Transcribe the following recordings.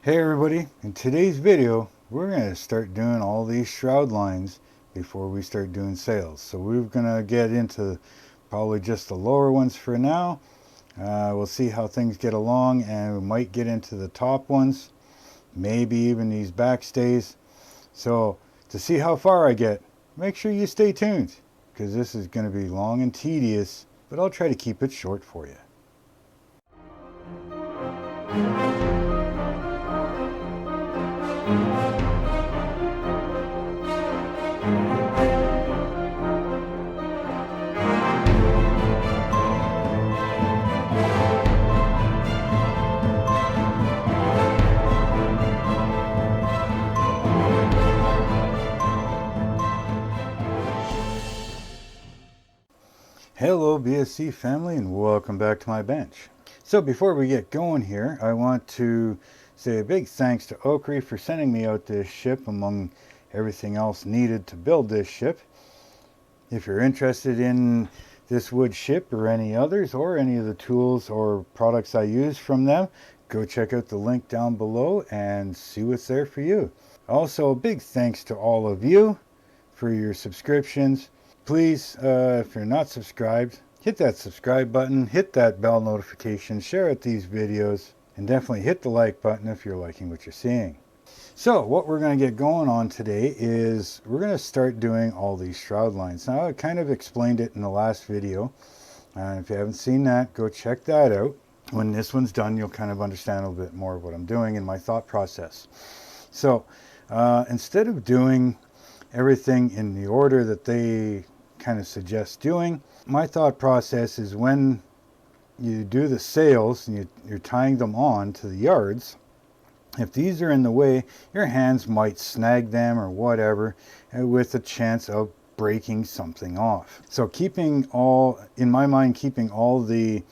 Hey everybody, in today's video we're going to start doing all these shroud lines before we start doing sails. So we're going to get into probably just the lower ones for now. We'll see how things get along, and we might get into the top ones, maybe even these backstays. So to see how far I get, make sure you stay tuned, because this is going to be long and tedious, but I'll try to keep it short for you. Hello BSC family, and welcome back to my bench. So before we get going here, I want to say a big thanks to OcCre for sending me out this ship among everything else needed to build this ship. If you're interested in this wood ship or any others, or any of the tools or products I use from them, go check out the link down below and see what's there for you. Also, a big thanks to all of you for your subscriptions. Please, if you're not subscribed, hit that subscribe button, hit that bell notification, share out these videos, and definitely hit the like button if you're liking what you're seeing. So what we're going to get going on today is we're going to start doing all these shroud lines. Now, I kind of explained it in the last video, and if you haven't seen that, go check that out. When this one's done, you'll kind of understand a little bit more of what I'm doing and my thought process. So instead of doing everything in the order that they kind of suggest doing, my thought process is when you do the sails and you're tying them on to the yards, if these are in the way, your hands might snag them or whatever, with a chance of breaking something off. So keeping all, in my mind, keeping all the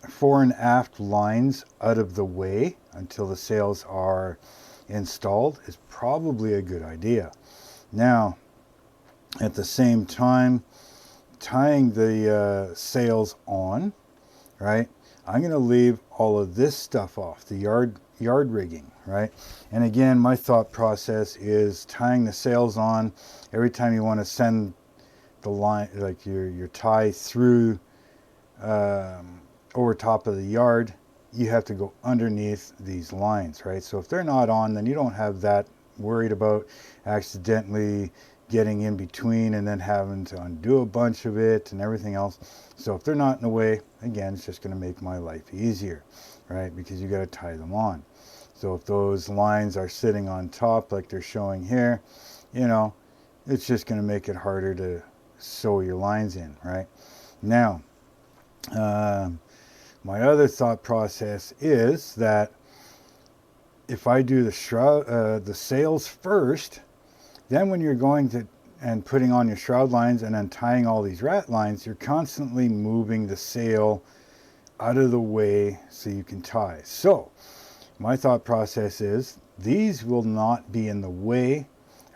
fore and aft lines out of the way until the sails are installed is probably a good idea. Now, at the same time, tying the sails on, right, I'm going to leave all of this stuff off, the yard rigging, right? And again, my thought process is tying the sails on every time you want to send the line, like your tie through over top of the yard, you have to go underneath these lines, right? So if they're not on, then you don't have that worried about accidentally getting in between and then having to undo a bunch of it and everything else. So if they're not in the way, again, it's just going to make my life easier, right? Because you got to tie them on. So if those lines are sitting on top like they're showing here, you know, it's just going to make it harder to sew your lines in, right? Now, my other thought process is that if I do the shroud, the sails first, then when you're going to and putting on your shroud lines and then tying all these rat lines, you're constantly moving the sail out of the way so you can tie. So my thought process is these will not be in the way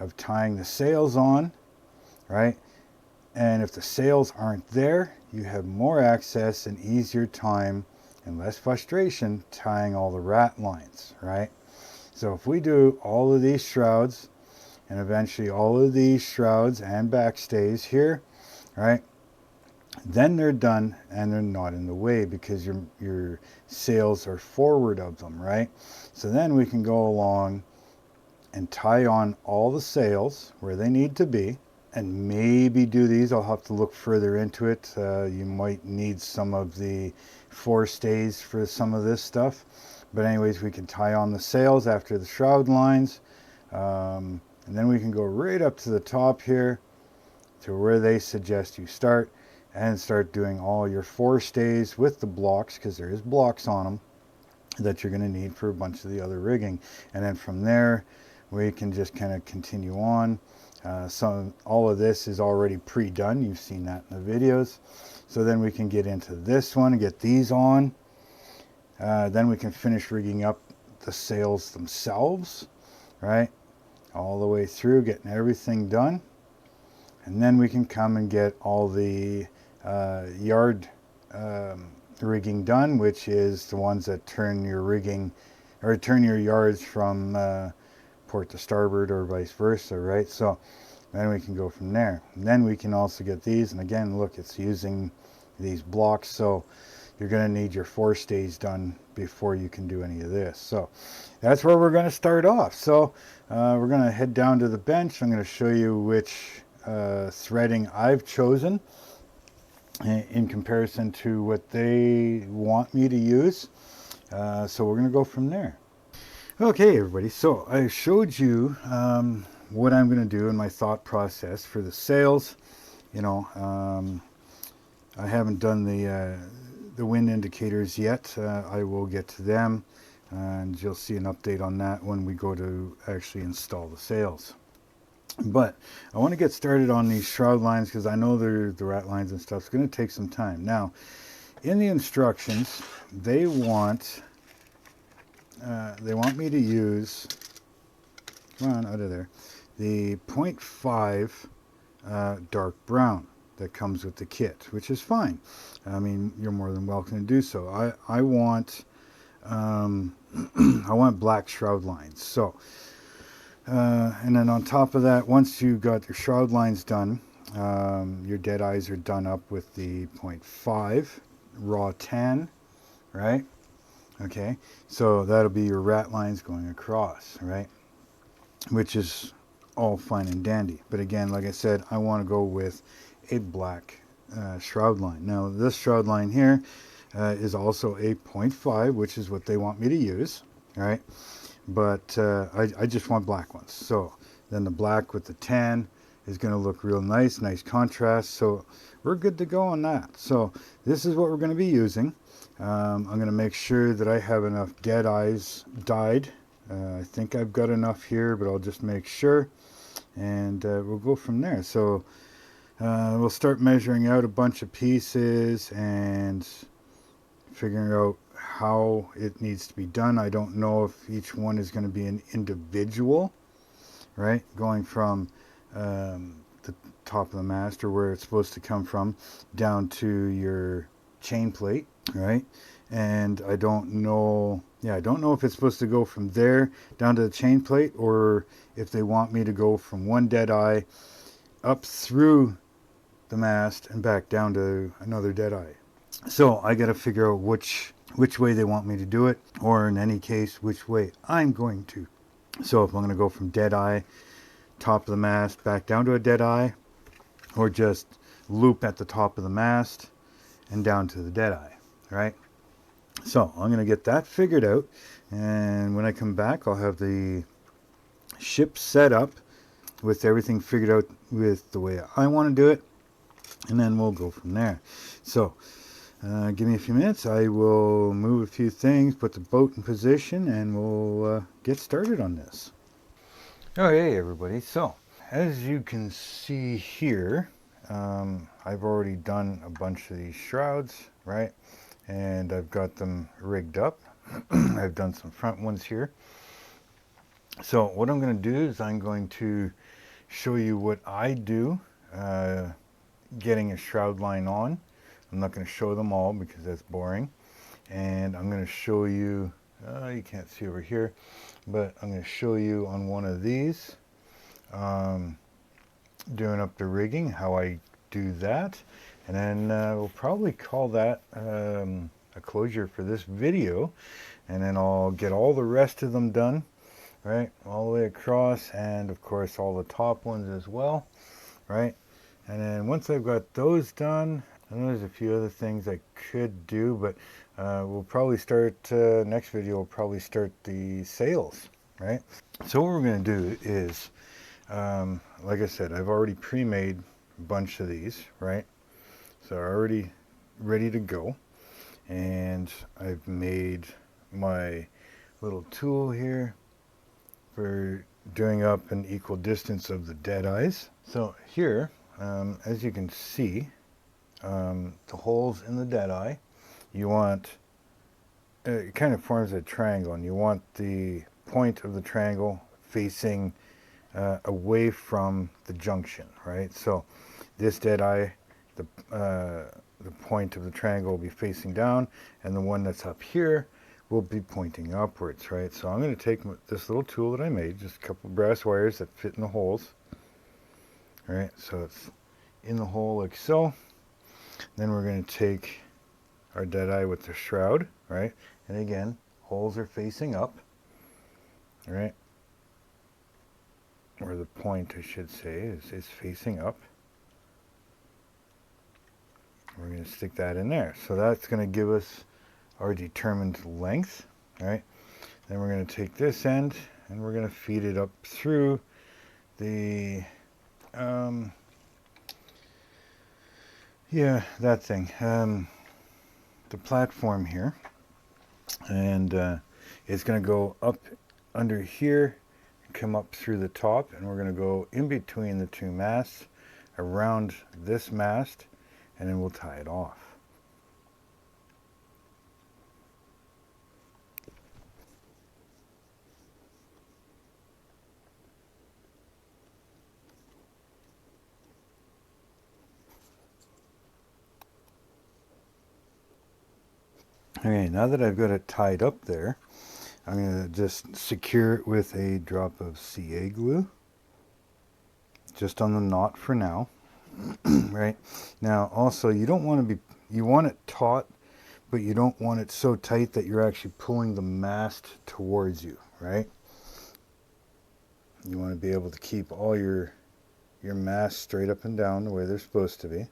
of tying the sails on, right? And if the sails aren't there, you have more access and easier time and less frustration tying all the rat lines, right? So if we do all of these shrouds, and eventually all of these shrouds and backstays here, right, then they're done and they're not in the way because your sails are forward of them, right? So then we can go along and tie on all the sails where they need to be, and maybe do these. I'll have to look further into it. You might need some of the forestays for some of this stuff, but anyways, we can tie on the sails after the shroud lines, and then we can go right up to the top here to where they suggest you start, and start doing all your forestays with the blocks, because there is blocks on them that you're going to need for a bunch of the other rigging. And then from there we can just kind of continue on. All of this is already pre-done. You've seen that in the videos. So then we can get into this one and get these on. Then we can finish rigging up the sails themselves, right? All the way through, getting everything done. And then we can come and get all the yard rigging done, which is the ones that turn your rigging or turn your yards from port to starboard or vice versa, right? So then we can go from there. And then we can also get these, and again, look, it's using these blocks, so you're going to need your forestays done before you can do any of this. So that's where we're going to start off. So we're going to head down to the bench. I'm going to show you which threading I've chosen in comparison to what they want me to use. So we're going to go from there. Okay, everybody, so I showed you what I'm going to do in my thought process for the sails. You know, I haven't done the wind indicators yet. I will get to them, and you'll see an update on that when we go to actually install the sails. But I want to get started on these shroud lines because I know the rat lines and stuff. It's going to take some time. Now, in the instructions, they want me to use, come on, out of there, the 0.5 dark brown that comes with the kit, which is fine. I mean, you're more than welcome to do so. I want I want black shroud lines. So and then on top of that, once you got your shroud lines done, your dead eyes are done up with the 0.5 raw tan, right? Okay, so that'll be your rat lines going across, right? Which is all fine and dandy. But again, like I said, I want to go with a black shroud line. Now, this shroud line here is also a 0.5, which is what they want me to use, right? But I just want black ones. So then the black with the tan is going to look real nice, nice contrast. So we're good to go on that. So this is what we're going to be using. I'm going to make sure that I have enough dead eyes dyed. I think I've got enough here, but I'll just make sure, and we'll go from there. So we'll start measuring out a bunch of pieces and figuring out how it needs to be done. I don't know if each one is going to be an individual, right? Going from the top of the mast, or where it's supposed to come from, down to your chain plate, right? And I don't know, I don't know if it's supposed to go from there down to the chain plate, or if they want me to go from one dead eye up through the mast and back down to another dead eye. So I got to figure out which way they want me to do it, or in any case, which way I'm going to. So if I'm going to go from dead eye, top of the mast, back down to a dead eye, or just loop at the top of the mast and down to the dead eye, right? So I'm going to get that figured out, and when I come back, I'll have the ship set up with everything figured out with the way I want to do it, and then we'll go from there. So give me a few minutes. I will move a few things, put the boat in position, and we'll get started on this. Okay, everybody. So as you can see here, I've already done a bunch of these shrouds, right? And I've got them rigged up. I've done some front ones here. So what I'm going to do is I'm going to show you what I do getting a shroud line on. I'm not going to show them all because that's boring. And I'm going to show you, you can't see over here, but I'm going to show you on one of these, doing up the rigging, how I do that. And then we'll probably call that a closure for this video. And then I'll get all the rest of them done, right, all the way across, and of course all the top ones as well, right? And then once I've got those done, and there's a few other things I could do, but we'll probably start, next video we'll probably start the sails, right? So what we're going to do is, like I said, I've already pre-made a bunch of these, right? So already ready to go. And I've made my little tool here for doing up an equal distance of the dead eyes. So here, as you can see, the holes in the dead eye, you want, it kind of forms a triangle, and you want the point of the triangle facing away from the junction, right? So this dead eye, the point of the triangle will be facing down, and the one that's up here will be pointing upwards, right? So I'm going to take this little tool that I made, just a couple of brass wires that fit in the holes. All right, so it's in the hole like so. Then we're going to take our deadeye with the shroud, right? And again, holes are facing up, all right? Or the point, I should say, is facing up. We're going to stick that in there. So that's going to give us our determined length, right? Then we're going to take this end and we're going to feed it up through the, yeah, that thing, the platform here. And it's going to go up under here, come up through the top, and we're going to go in between the two masts, around this mast, and then we'll tie it off. Okay, now that I've got it tied up there, I'm going to just secure it with a drop of CA glue, just on the knot for now. Right? Now, also, you don't want to be, you want it taut, but you don't want it so tight that you're actually pulling the mast towards you, right? You want to be able to keep all your masts straight up and down the way they're supposed to be,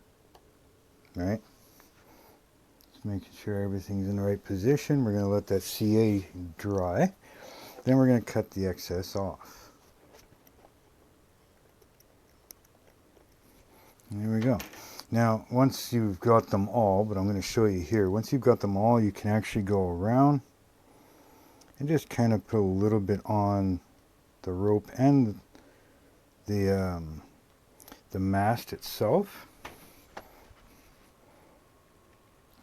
right? Just making sure everything's in the right position. We're going to let that CA dry. Then we're going to cut the excess off. There we go. Now, once you've got them all, but I'm going to show you here, once you've got them all, you can actually go around and just kind of put a little bit on the rope and the mast itself.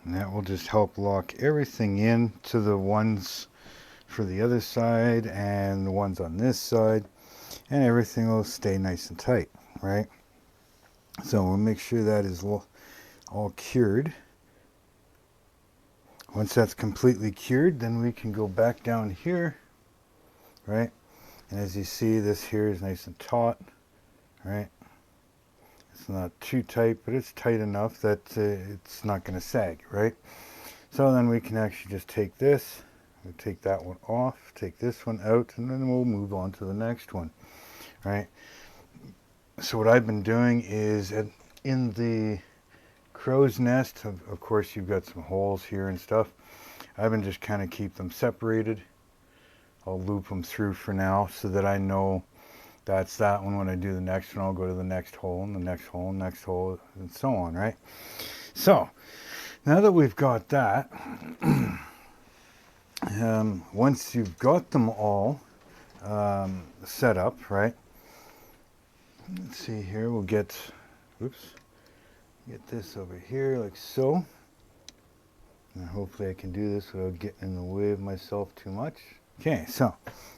And that will just help lock everything in to the ones for the other side and the ones on this side, and everything will stay nice and tight, right? So we'll make sure that is all cured. Once that's completely cured, then we can go back down here, right? And as you see, this here is nice and taut, right? It's not too tight, but it's tight enough that it's not going to sag, right? So then we can actually just take this, we'll take that one off, take this one out, and then we'll move on to the next one, right? So what I've been doing is in the crow's nest, of course you've got some holes here and stuff. I've been just kind of keep them separated. I'll loop them through for now so that I know that's that one. When I do the next one, I'll go to the next hole and the next hole and next hole and so on, right? So now that we've got that, once you've got them all set up, right? Let's see here, we'll get, oops, get this over here like so. And hopefully I can do this without getting in the way of myself too much. Okay, so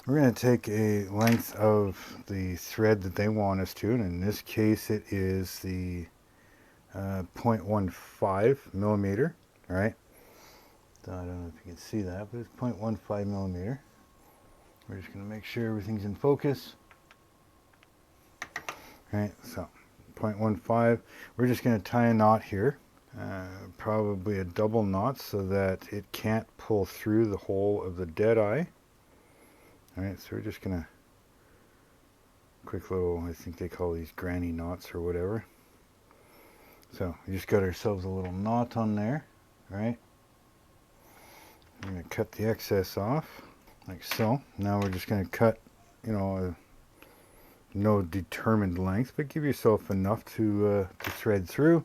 we're going to take a length of the thread that they want us to, and in this case it is the 0.15 millimeter, right? So I don't know if you can see that, but it's 0.15 millimeter. We're just going to make sure everything's in focus. Right, so 0.15. We're just going to tie a knot here, probably a double knot so that it can't pull through the hole of the deadeye. All right, so we're just going to quick little, I think they call these granny knots or whatever. So we just got ourselves a little knot on there, right? We're going to cut the excess off like so. Now we're just going to cut, you know, no determined length, but give yourself enough to thread through.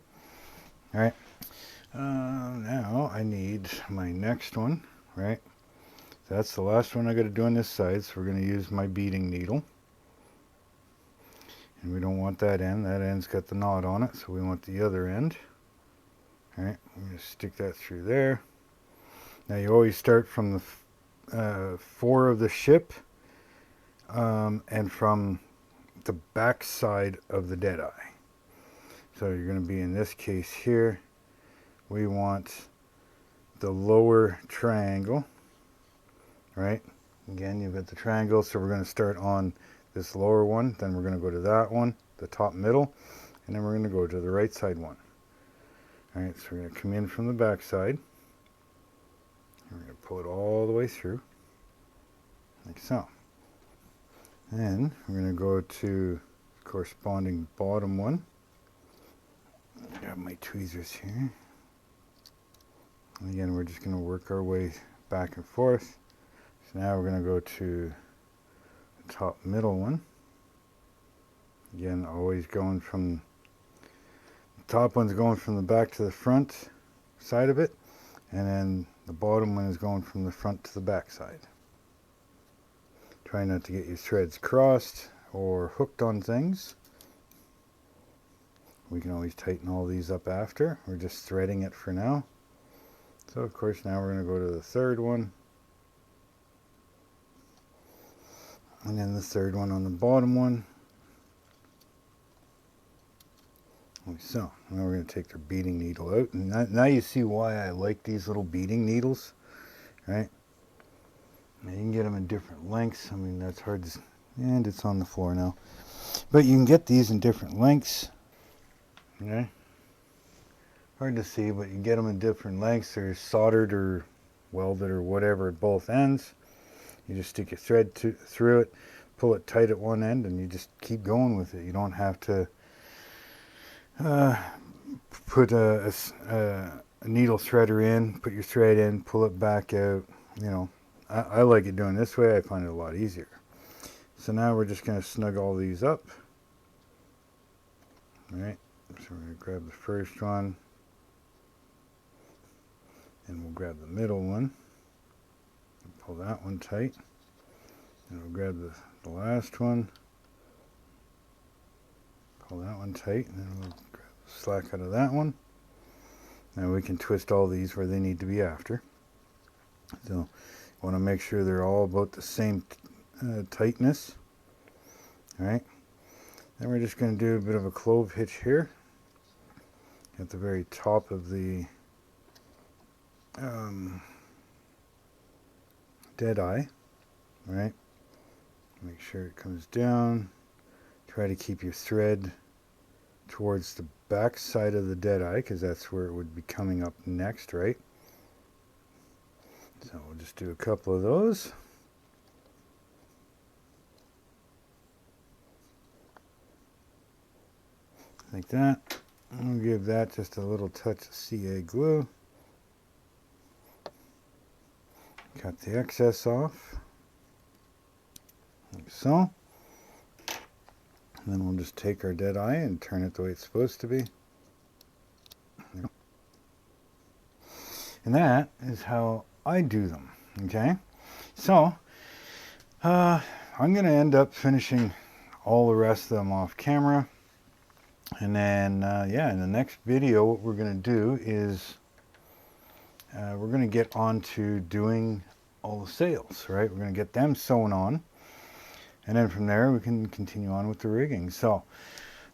All right. Now I need my next one, right? So that's the last one I got to do on this side. So we're going to use my beading needle, and we don't want that end. That end's got the knot on it, so we want the other end. All right. I'm going to stick that through there. Now you always start from the fore of the ship, and from the back side of the deadeye. So you're going to be, in this case here, we want the lower triangle, right? Again, you've got the triangle, so we're going to start on this lower one, then we're going to go to that one, the top middle, and then we're going to go to the right side one. All right, so we're going to come in from the back side. We're going to pull it all the way through, like so. Then we're going to go to the corresponding bottom one. Grab my tweezers here. And again, we're just going to work our way back and forth. So now we're going to go to the top middle one. Again, always going from the top one's going from the back to the front side of it, and then the bottom one is going from the front to the back side. Try not to get your threads crossed or hooked on things. We can always tighten all these up after. We're just threading it for now. So of course now we're going to go to the third one. And then the third one on the bottom one. Like so. Now we're going to take the beading needle out. And now you see why I like these little beading needles. Right? Now you can get them in different lengths. I mean, that's hard to... And it's on the floor now. But you can get these in different lengths. Okay? Hard to see, but you get them in different lengths. They're soldered or welded or whatever at both ends. You just stick your thread through it, pull it tight at one end, and you just keep going with it. You don't have to put a needle threader in, put your thread in, pull it back out. You know, I like it doing this way. I find it a lot easier. So now we're just going to snug all these up. All right, so we're going to grab the first one, and we'll grab the middle one. Pull that one tight, and we'll grab the last one, pull that one tight, and then we'll grab the slack out of that one. Now we can twist all these where they need to be after. So you want to make sure they're all about the same tightness. All right, then we're just going to do a bit of a clove hitch here at the very top of the dead eye. All right, make sure it comes down. Try to keep your thread towards the back side of the dead eye, because that's where it would be coming up next, right? So we'll just do a couple of those. Like that. We'll give that just a little touch of CA glue. Cut the excess off, like so. And then we'll just take our dead eye and turn it the way it's supposed to be. And that is how I do them, okay? So, I'm going to end up finishing all the rest of them off camera. And then, yeah, in the next video, what we're going to do is we're going to get on to doing all the sails, right? We're going to get them sewn on. And then from there, we can continue on with the rigging. So,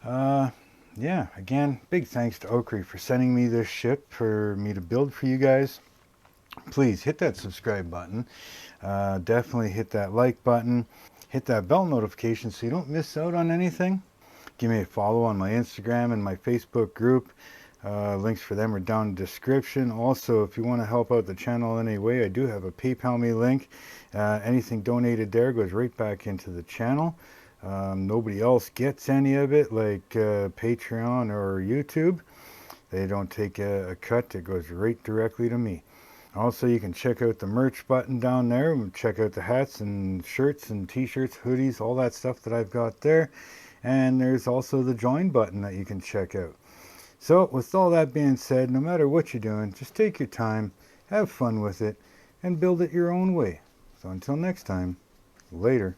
yeah, again, big thanks to OcCre for sending me this ship for me to build for you guys. Please hit that subscribe button. Definitely hit that like button. Hit that bell notification so you don't miss out on anything. Give me a follow on my Instagram and my Facebook group. Links for them are down in the description. Also, if you want to help out the channel in any way, I do have a PayPal me link. Anything donated there goes right back into the channel. Nobody else gets any of it, like Patreon or YouTube. They don't take a cut. It goes right directly to me. Also, you can check out the merch button down there. Check out the hats and shirts and t-shirts, hoodies, all that stuff that I've got there. And there's also the join button that you can check out. So with all that being said, no matter what you're doing, just take your time, have fun with it, and build it your own way. So until next time, later.